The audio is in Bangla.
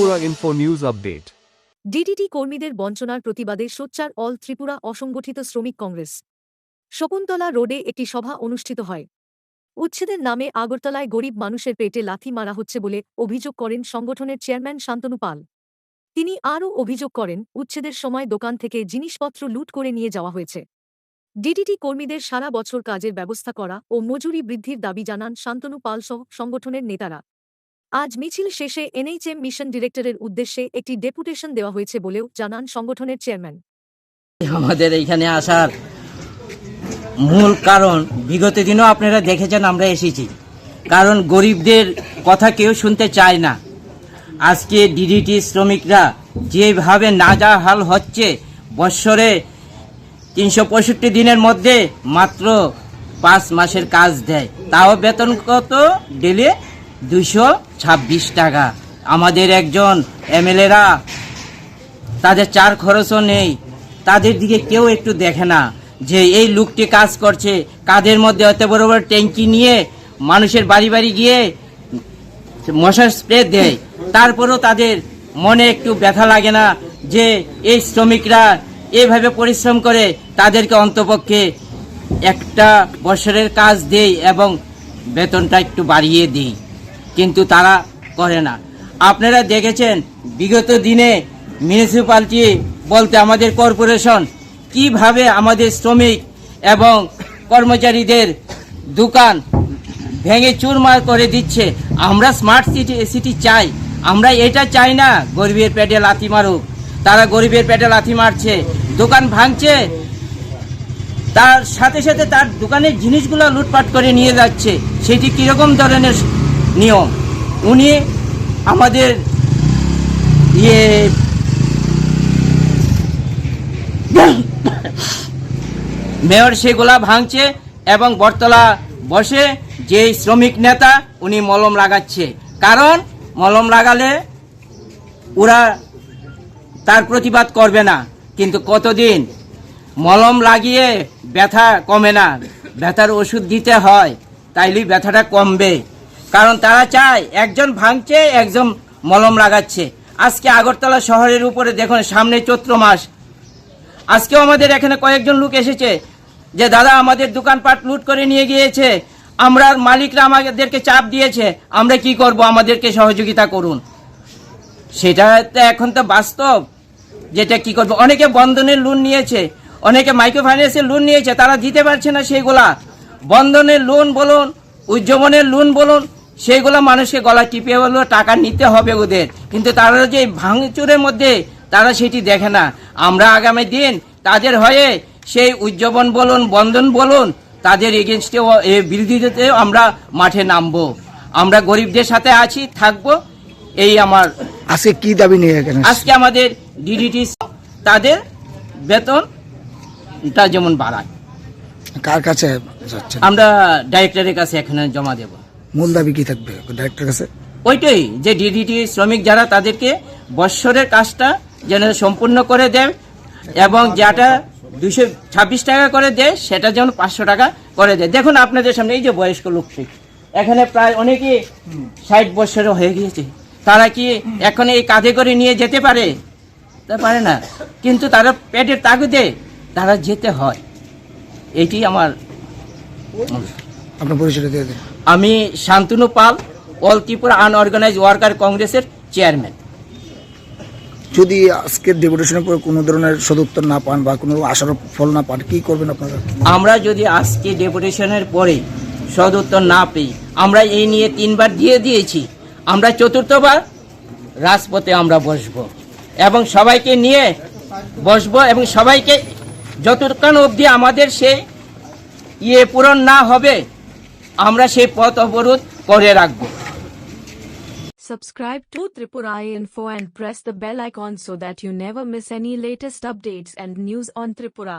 Tripura Info News Update. DDT কর্মীদের বঞ্চনার প্রতিবাদে সোচ্চার অল ত্রিপুরা অসংগঠিত শ্রমিক কংগ্রেস শকুন্তলা রোডে একটি সভা অনুষ্ঠিত হয়। উচ্ছেদের নামে আগরতলায় গরিব মানুষের পেটে লাথি মারা হচ্ছে বলে অভিযোগ করেন সংগঠনের চেয়ারম্যান শান্তনু পাল। তিনি আরও অভিযোগ করেন, উচ্ছেদের সময় দোকান থেকে জিনিসপত্র লুট করে নিয়ে যাওয়া হয়েছে। ডিডিটি কর্মীদের সারা বছর কাজের ব্যবস্থা করা ও মজুরি বৃদ্ধির দাবি জানান শান্তনু পাল সহ সংগঠনের নেতারা। আজ মিছিল শেষে এনএইচএম মিশন ডিরেক্টরের উদ্দেশ্যে একটি ডেপুটেশন দেওয়া হয়েছে বলেও জানান সংগঠনের চেয়ারম্যান। আমাদের এখানে আসার মূল কারণ বিগত দিনও আপনারা দেখেছেন আমরা এসেছি, কারণ গরিবদের কথা কেউ শুনতে চায় না। আজকে ডিডিটি শ্রমিকরা যেভাবে নাজেহাল হচ্ছে, বৎসরে 365 দিনের মধ্যে মাত্র 5 মাসের কাজ দেয়, তাও বেতন কত ডেলি 226 টাকা। আমাদের একজন এমএলএরা তাদের চার খরচও নেই, তাদের দিকে কেউ একটু দেখে না যে এই লোকটি কাজ করছে, কাঁধের মধ্যে এত বড় বড় ট্যাঙ্কি নিয়ে মানুষের বাড়ি বাড়ি গিয়ে মশার স্প্রে দেয়। তারপরেও তাদের মনে একটু ব্যথা লাগে না যে এই শ্রমিকরা এইভাবে পরিশ্রম করে, তাদেরকে অন্তপক্ষে একটা বছরের কাজ দেই এবং বেতনটা একটু বাড়িয়ে দিই, কিন্তু তারা করে না। আপনারা দেখেছেন বিগত দিনে মিউনিসিপ্যালিটি বলতে আমাদের কর্পোরেশন কিভাবে আমাদের শ্রমিক এবং কর্মচারীদের দোকান ভেঙে চুরমার করে দিচ্ছে। আমরা স্মার্ট সিটি চাই, আমরা এটা চাই না গরিবের পেটে লাথি মারুক। তারা গরিবের পেটে লাথি মারছে, দোকান ভাঙছে, তার সাথে সাথে তার দোকানের জিনিসগুলো লুটপাট করে নিয়ে যাচ্ছে। সেটি কীরকম ধরনের নিয়ম? উনি আমাদের মেয়র সেগুলা ভাঙছে এবং বটতলা বসে যে শ্রমিক নেতা উনি মলম লাগাচ্ছে, কারণ মলম লাগালে ওরা তার প্রতিবাদ করবে না। কিন্তু কতদিন মলম লাগিয়ে ব্যথা কমে না, ব্যথার ওষুধ দিতে হয়, তাইলেই ব্যথাটা কমবে। কারণ তারা চায় একজন ভাঙছে একজন মলম লাগাচ্ছে। আজকে আগরতলা শহরের উপরে দেখুন, সামনে চৈত্র মাস, আজকেও আমাদের এখানে কয়েকজন লোক এসেছে যে দাদা আমাদের দোকানপাট লুট করে নিয়ে গিয়েছে, আমরা মালিকরা আমাদেরকে চাপ দিয়েছে, আমরা কি করব, আমাদেরকে সহযোগিতা করুন। সেটা তো এখন তো বাস্তব, যেটা কি করব। অনেকে বন্ধনের লোন নিয়েছে, অনেকে মাইক্রো ফাইন্যান্সের লোন নিয়েছে, তারা দিতে পারছে না। সেইগুলা বন্ধনের লোন বলুন, উজ্জীবনের লোন বলুন, সেইগুলো মানুষকে গলা টিপে বললো টাকা নিতে হবে ওদের, কিন্তু তারা যে ভাঙচুরের মধ্যে তারা সেটি দেখে না। আমরা আগামী দিন তাদের হয়ে সেই উজ্জীবন বলুন, বন্ধন বলুন, তাদের এগেনস্টেও বিরোধিতাতেও আমরা মাঠে নামবো। আমরা গরিবদের সাথে আছি, থাকবো। এই আমার আজকে কি দাবি নিয়ে আজকে আমাদের ডিডিটি তাদের বেতনটা যেমন বাড়ায়। কার কাছে যাচ্ছে? আমরা ডাইরেক্টরের কাছে এখানে জমা দেব। মূল দাবি কি থাকবে ডাইরেক্টর কাছে? ওইটাই যে ডিডিটি শ্রমিক যারা তাদেরকে বৎসরের কাজটা যেন সম্পূর্ণ করে দেয় এবং যেটা 226 টাকা করে দেয় সেটা যেন 500 টাকা করে দেয়। দেখুন আপনাদের সামনে এই যে বয়স্ক লোকটি এখানে প্রায় অনেকে 60 বছরও হয়ে গিয়েছে, তারা কি এখন এই কাঁধে করে নিয়ে যেতে পারে? তা পারে না, কিন্তু তারা পেটের তাগিদে তারা যেতে হয়। এটি আমার। আপনার পরিচয় দিয়ে দিন। আমি শান্তনু পাল, অল ত্রিপুরা আনঅর্গানাইজ ওয়ার্কার কংগ্রেসের চেয়ারম্যান। যদি আজকের ডেপুটেশনের পরে কোনো ধরনের সদুত্তর না পান বা কোনো আশার ফল না পান, কি করবেন আপনারা? আমরা যদি আজকে ডেপুটেশনের পরে সদুত্তর না পেয়ে, আমরা এই নিয়ে 3 বার দিয়ে দিয়েছি, আমরা 4র্থবার রাজপথে আমরা বসবো এবং সবাইকে নিয়ে বসবো এবং সবাইকে যতক্ষণ অবধি আমাদের সেই পূরণ না হবে আমরা সেই পথ অবরোধ করে রাখবো। Subscribe to Tripura Info and press the bell icon so that you never miss any latest updates and news on Tripura.